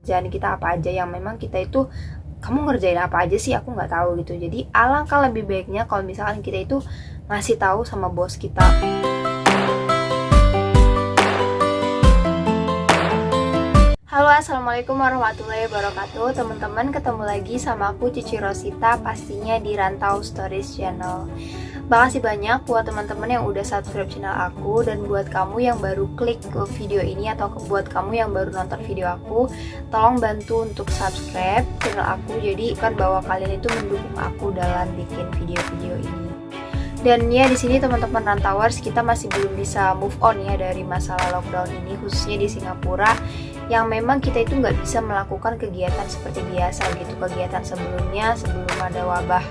kerjaan kita apa aja yang memang kita itu, kamu ngerjain apa aja sih, aku nggak tahu gitu. Jadi alangkah lebih baiknya kalau misalkan kita itu ngasih tahu sama bos kita. Halo, assalamualaikum warahmatullahi wabarakatuh teman-teman, ketemu lagi sama aku Cici Rosita, pastinya di Rantau Stories Channel. Makasih banyak buat teman-teman yang udah subscribe channel aku, dan buat kamu yang baru klik ke video ini atau buat kamu yang baru nonton video aku, tolong bantu untuk subscribe channel aku, jadi kan bahwa kalian itu mendukung aku dalam bikin video-video ini. Dan ya, di sini teman-teman Rantauers, kita masih belum bisa move on ya dari masalah lockdown ini, khususnya di Singapura, yang memang kita itu nggak bisa melakukan kegiatan seperti biasa gitu, kegiatan sebelumnya, sebelum ada wabah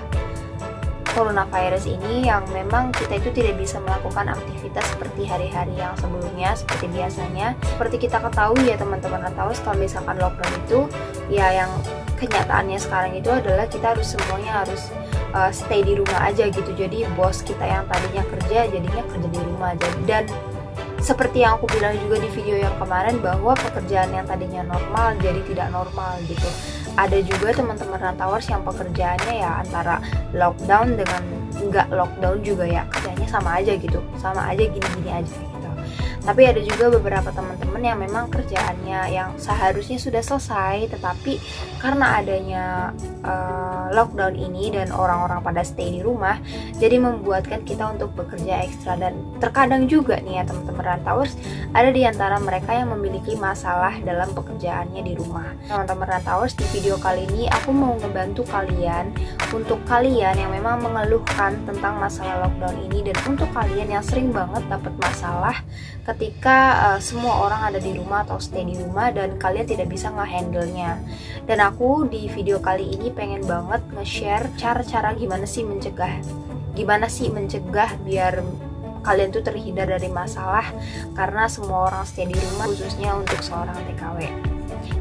coronavirus ini, yang memang kita itu tidak bisa melakukan aktivitas seperti hari-hari yang sebelumnya, seperti biasanya. Seperti kita ketahui ya teman-teman Rantauers, kalau misalkan lockdown itu ya yang kenyataannya sekarang itu adalah kita semuanya harus stay di rumah aja gitu. Jadi bos kita yang tadinya kerja, jadinya kerja di rumah aja. Dan seperti yang aku bilang juga di video yang kemarin, bahwa pekerjaan yang tadinya normal jadi tidak normal gitu. Ada juga teman-teman Rantauers yang pekerjaannya ya antara lockdown dengan enggak lockdown juga ya, kerjanya sama aja gitu, sama aja gini-gini aja gitu. Tapi ada juga beberapa teman-teman yang memang kerjaannya yang seharusnya sudah selesai, tetapi karena adanya lockdown ini dan orang-orang pada stay di rumah, jadi membuatkan kita untuk bekerja ekstra. Dan terkadang juga nih ya teman-teman Rantauers, ada di antara mereka yang memiliki masalah dalam pekerjaannya di rumah. Teman-teman Rantauers, di video kali ini aku mau ngebantu kalian, untuk kalian yang memang mengeluhkan tentang masalah lockdown ini, dan untuk kalian yang sering banget dapat masalah ketika semua orang ada di rumah atau stay di rumah dan kalian tidak bisa nge-handle-nya. Dan aku di video kali ini pengen banget nge-share cara-cara gimana sih mencegah biar kalian tuh terhindar dari masalah karena semua orang stay di rumah, khususnya untuk seorang TKW.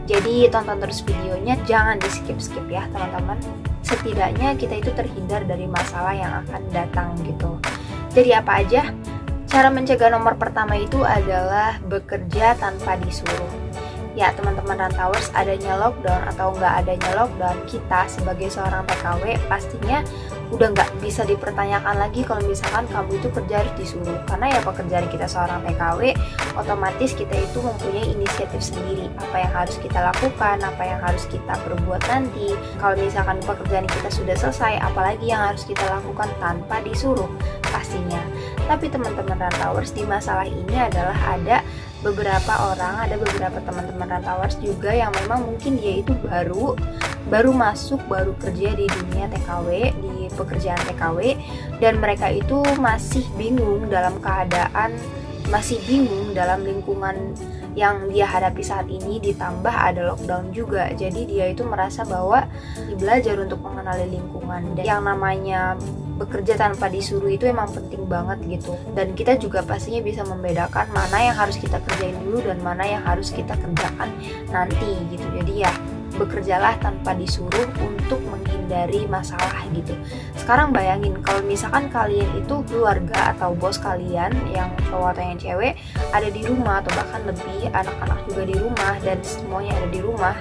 Jadi tonton terus videonya, jangan di skip-skip ya teman-teman. Setidaknya kita itu terhindar dari masalah yang akan datang gitu. Jadi apa aja? Cara mencegah nomor pertama itu adalah bekerja tanpa disuruh. Ya teman-teman Rantauers, adanya lockdown atau nggak adanya lockdown, kita sebagai seorang TKW pastinya udah nggak bisa dipertanyakan lagi kalau misalkan kamu itu kerja harus disuruh. Karena ya pekerjaan kita seorang TKW, otomatis kita itu mempunyai inisiatif sendiri, apa yang harus kita lakukan, apa yang harus kita perbuat nanti. Kalau misalkan pekerjaan kita sudah selesai, apalagi yang harus kita lakukan tanpa disuruh pastinya. Tapi teman-teman Rantauers, di masalah ini adalah ada beberapa teman-teman Rantauers juga yang memang mungkin dia itu baru masuk, baru kerja di dunia TKW, di pekerjaan TKW, dan mereka itu masih bingung dalam lingkungan yang dia hadapi saat ini, ditambah ada lockdown juga. Jadi dia itu merasa bahwa belajar untuk mengenali lingkungan, dan yang namanya bekerja tanpa disuruh itu emang penting banget gitu. Dan kita juga pastinya bisa membedakan mana yang harus kita kerjain dulu dan mana yang harus kita kerjakan nanti gitu. Jadi ya bekerjalah tanpa disuruh untuk menghindari masalah gitu. Sekarang bayangin kalau misalkan kalian itu keluarga atau bos kalian yang cowok atau yang cewek ada di rumah, atau bahkan lebih, anak-anak juga di rumah dan semuanya ada di rumah,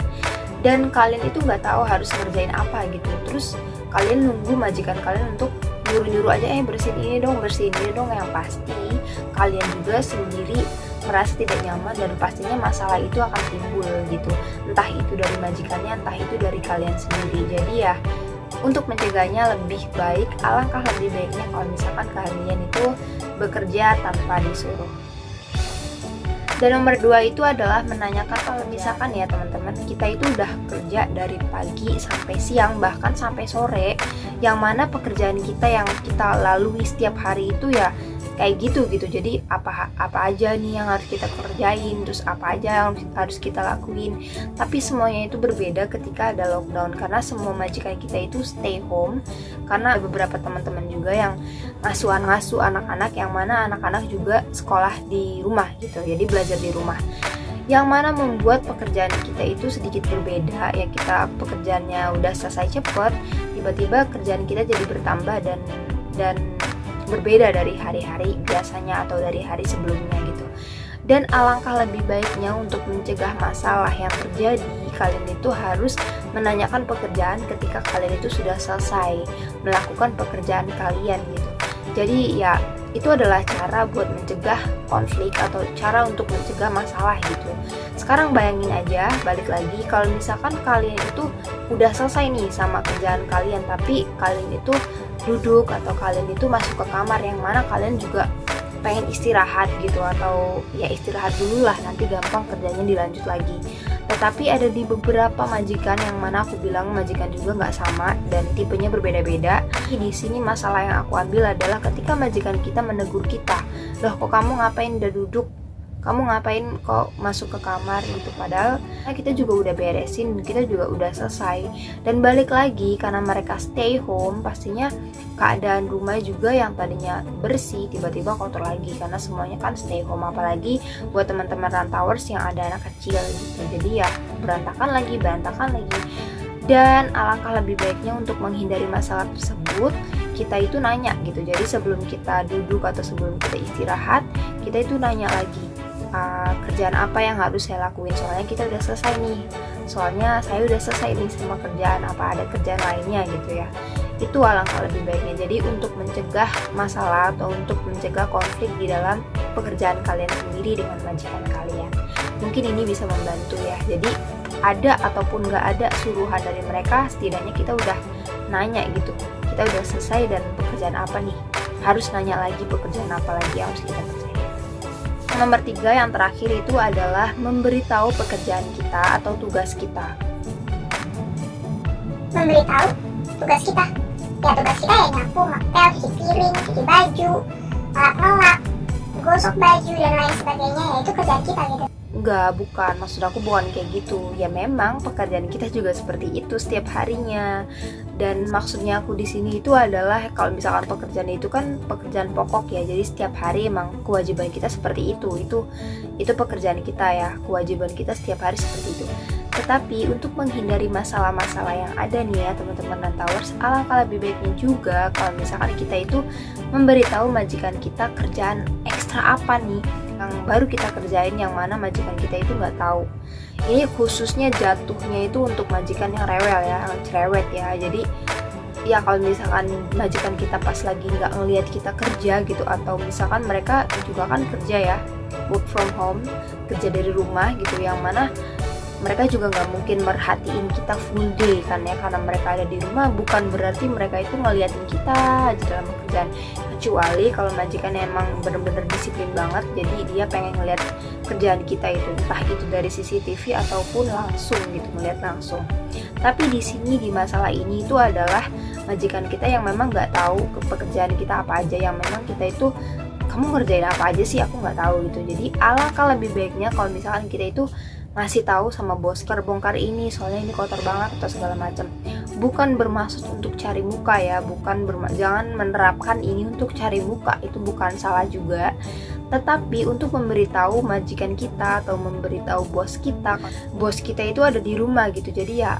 dan kalian itu nggak tahu harus ngerjain apa gitu. Terus kalian nunggu majikan kalian untuk nyuruh-nyuruh aja, bersihin ini dong, yang pasti kalian juga sendiri merasa tidak nyaman, dan pastinya masalah itu akan timbul gitu, entah itu dari majikannya, entah itu dari kalian sendiri. Jadi ya untuk mencegahnya lebih baik, alangkah lebih baiknya kalau misalkan kalian itu bekerja tanpa disuruh. Dan nomor 2 itu adalah menanyakan, kalau misalkan ya teman-teman, kita itu udah kerja dari pagi sampai siang, bahkan sampai sore, yang mana pekerjaan kita yang kita lalui setiap hari itu ya kayak gitu. Jadi apa aja nih yang harus kita kerjain, terus apa aja yang harus kita lakuin. Tapi semuanya itu berbeda ketika ada lockdown, karena semua majikan kita itu stay home. Karena ada beberapa teman-teman juga yang ngasuh anak-anak, yang mana anak-anak juga sekolah di rumah gitu, jadi belajar di rumah, yang mana membuat pekerjaan kita itu sedikit berbeda. Ya kita pekerjaannya udah selesai cepet, tiba-tiba kerjaan kita jadi bertambah dan berbeda dari hari-hari biasanya atau dari hari sebelumnya gitu. Dan alangkah lebih baiknya untuk mencegah masalah yang terjadi kalian itu harus menanyakan pekerjaan ketika kalian itu sudah selesai melakukan pekerjaan kalian gitu. Jadi ya itu adalah cara buat mencegah konflik atau cara untuk mencegah masalah gitu. Sekarang bayangin aja, balik lagi, kalau misalkan kalian itu udah selesai nih sama kerjaan kalian, tapi kalian itu duduk atau kalian itu masuk ke kamar yang mana kalian juga pengen istirahat gitu, atau ya istirahat dulu lah, nanti gampang kerjanya dilanjut lagi. Tetapi ada di beberapa majikan yang mana aku bilang majikan juga nggak sama dan tipenya berbeda-beda. Di sini masalah yang aku ambil adalah ketika majikan kita menegur kita, loh kok kamu ngapain udah duduk, kamu ngapain kok masuk ke kamar gitu, padahal kita juga udah beresin, kita juga udah selesai. Dan balik lagi, karena mereka stay home, pastinya keadaan rumah juga yang tadinya bersih tiba-tiba kotor lagi karena semuanya kan stay home. Apalagi buat teman-teman rantauers yang ada anak kecil gitu, jadi ya berantakan lagi. Dan alangkah lebih baiknya untuk menghindari masalah tersebut, kita itu nanya gitu. Jadi sebelum kita duduk atau sebelum kita istirahat, kita itu nanya lagi, kerjaan apa yang harus saya lakuin, soalnya kita udah selesai nih, soalnya saya udah selesai nih sama kerjaan, apa ada kerjaan lainnya gitu ya. Itu alangkah lebih baiknya. Jadi untuk mencegah masalah atau untuk mencegah konflik di dalam pekerjaan kalian sendiri dengan majikan kalian, mungkin ini bisa membantu ya. Jadi ada ataupun nggak ada suruhan dari mereka, setidaknya kita udah nanya gitu, kita udah selesai dan pekerjaan apa nih, harus nanya lagi pekerjaan apa lagi yang harus kita kerjain. Nomor 3 yang terakhir itu adalah memberitahu pekerjaan kita atau tugas kita. Memberitahu tugas kita? Ya tugas kita ya nyapu, ngepel, cuci piring, cuci baju, ngelap-ngelap, gosok baju dan lain sebagainya, ya itu kerjaan kita gitu. Enggak, bukan. Maksud aku bukan kayak gitu. Ya memang pekerjaan kita juga seperti itu setiap harinya. Dan maksudnya aku di sini itu adalah kalau misalkan pekerjaan itu kan pekerjaan pokok ya. Jadi setiap hari emang kewajiban kita seperti itu. Itu pekerjaan kita ya. Kewajiban kita setiap hari seperti itu. Tetapi untuk menghindari masalah-masalah yang ada nih ya teman-teman rantauers, alangkah lebih baiknya juga kalau misalkan kita itu memberitahu majikan kita kerjaan ekstra apa nih yang baru kita kerjain, yang mana majikan kita itu nggak tahu. Ini khususnya jatuhnya itu untuk majikan yang rewel ya, yang cerewet ya. Jadi ya kalau misalkan majikan kita pas lagi nggak ngelihat kita kerja gitu, atau misalkan mereka juga kan kerja ya, work from home, kerja dari rumah gitu, yang mana mereka juga nggak mungkin merhatiin kita full day kan ya, karena mereka ada di rumah. Bukan berarti mereka itu ngeliatin kita aja dalam pekerjaan, kecuali kalau majikan emang bener-bener disiplin banget, jadi dia pengen ngeliat kerjaan kita itu, entah itu dari CCTV ataupun langsung gitu, ngeliat langsung. Tapi di sini di masalah ini itu adalah majikan kita yang memang nggak tahu pekerjaan kita apa aja, yang memang kita itu, kamu ngerjain apa aja sih, aku nggak tahu gitu. Jadi alangkah lebih baiknya kalau misalkan kita itu ngasih tahu sama bos, bongkar ini soalnya ini kotor banget atau segala macam. Bukan bermaksud untuk cari muka ya, jangan menerapkan ini untuk cari muka, itu bukan salah juga. Tetapi untuk memberitahu majikan kita atau memberitahu bos kita itu ada di rumah gitu. Jadi ya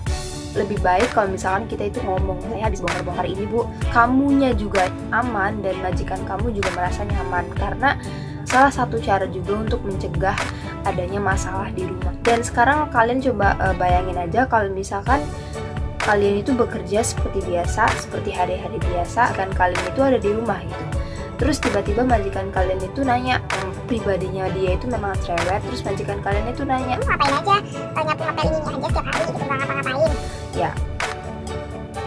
lebih baik kalau misalkan kita itu ngomong, saya habis bongkar-bongkar ini bu, kamunya juga aman dan majikan kamu juga merasa nyaman, karena salah satu cara juga untuk mencegah adanya masalah di rumah. Dan sekarang kalian coba bayangin aja kalau misalkan kalian itu bekerja seperti biasa, seperti hari-hari biasa, kan kalian itu ada di rumah gitu. Terus tiba-tiba majikan kalian itu nanya, pribadinya dia itu memang cerewet, terus majikan kalian itu nanya, ngapain aja, nyapu-ngepel ini aja setiap hari gitu, nggak ngapa-ngapain. Ya,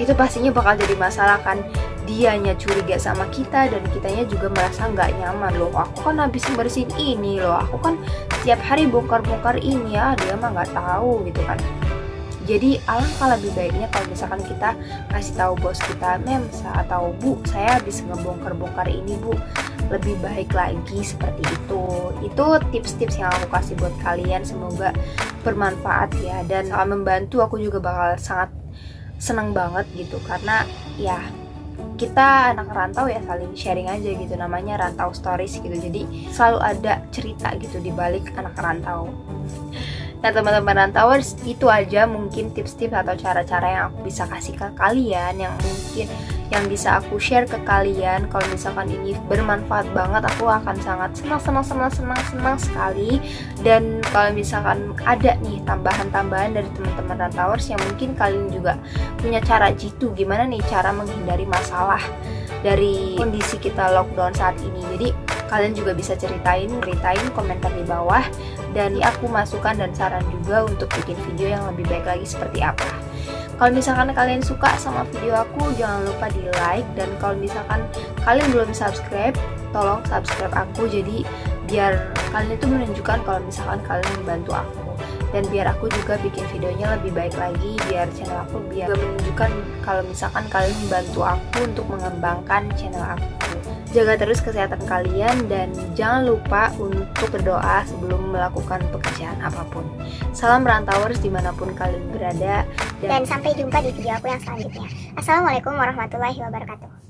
itu pastinya bakal jadi masalah kan. Dianya curiga sama kita dan kitanya juga merasa nggak nyaman. Loh, aku kan habis bersihin ini, loh aku kan setiap hari bongkar-bongkar ini ya, dia mah nggak tahu gitu kan. Jadi alangkah lebih baiknya kalau misalkan kita kasih tahu bos kita, mem atau bu, saya habis ngebongkar-bongkar ini bu, lebih baik lagi seperti itu. Itu tips-tips yang aku kasih buat kalian, semoga bermanfaat ya, dan sangat membantu. Aku juga bakal sangat senang banget gitu, karena ya kita anak rantau ya saling sharing aja gitu, namanya rantau stories gitu. Jadi selalu ada cerita gitu di balik anak rantau. Nah teman-teman rantauers, itu aja mungkin tips-tips atau cara-cara yang aku bisa kasih ke kalian, yang mungkin yang bisa aku share ke kalian. Kalau misalkan ini bermanfaat banget, aku akan sangat senang sekali. Dan kalau misalkan ada nih tambahan-tambahan dari teman-teman rantauers yang mungkin kalian juga punya cara jitu, gimana nih cara menghindari masalah dari kondisi kita lockdown saat ini. Jadi kalian juga bisa ceritain komentar di bawah, dan aku masukan dan saran juga untuk bikin video yang lebih baik lagi seperti apa. Kalau misalkan kalian suka sama video aku, jangan lupa di like, dan kalau misalkan kalian belum subscribe, tolong subscribe aku, jadi biar kalian itu menunjukkan kalau misalkan kalian membantu aku, dan biar aku juga bikin videonya lebih baik lagi, biar channel aku biar menunjukkan kalau misalkan kalian membantu aku untuk mengembangkan channel aku. Jaga terus kesehatan kalian, dan jangan lupa untuk berdoa sebelum melakukan pekerjaan apapun. Salam rantauers dimanapun kalian berada, Dan sampai jumpa di video aku yang selanjutnya. Assalamualaikum warahmatullahi wabarakatuh.